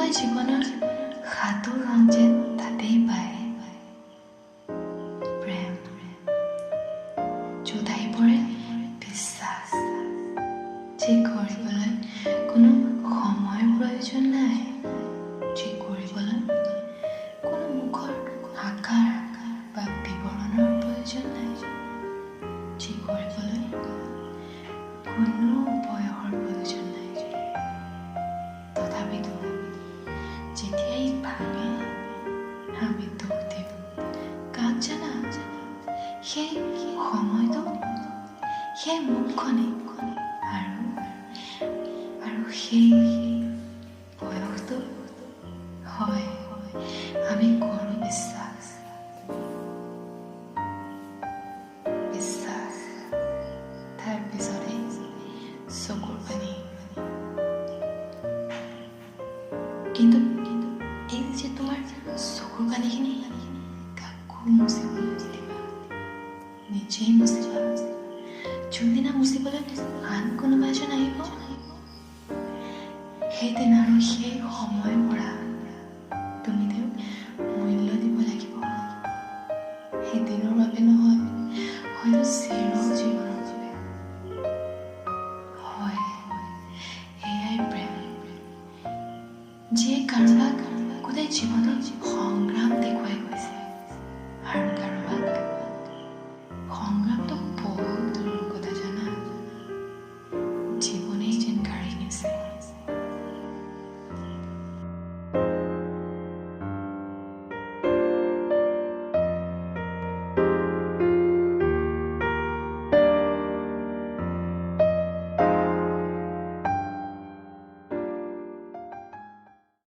কোনোবাই জীৱনৰ সাধু ৰং যেন তাতেই পায় প্ৰেম য'ত আহি পৰে বিশ্বাস যি কৰিবলৈ কোনো সময়ৰ প্ৰয়োজন নাই যি কৰিবলৈ কোনো মুখৰ আকাৰ বা বিৱৰণৰ প্ৰয়োজন নাই যি কৰিবলৈ কোনো বয়সৰ প্ৰয়োজন নাই তথাপিতো যেতিয়াই ভাঙে আমি দুখ দিম কাক জানা সেই সময়টো সেই মুখখনি আৰু সেই বয়সটো হয় আমি কৰোঁ বিশ্বাস তাৰ পিছতে চকুৰ পানী কিন্তু এই যে তোমাৰ চকুৰ পানীখিনি কাকো মুচিব নিদিবা নিজেই মুচিবা যোনদিনা মুচিবলৈ আন কোনোবা এজন আহিব সেইদিন আৰু সেই সময়ৰ পৰা তুমি তেওঁক মূল্য দিব লাগিব সেইদিনৰ বাবে নহয় হয়তো চিৰ জীৱনৰ বাবে হয় এয়াই প্ৰেম যিয়ে কাৰোবাক গোটেই জীৱনত সংগ্ৰাম দেখুৱাই গৈছে আৰু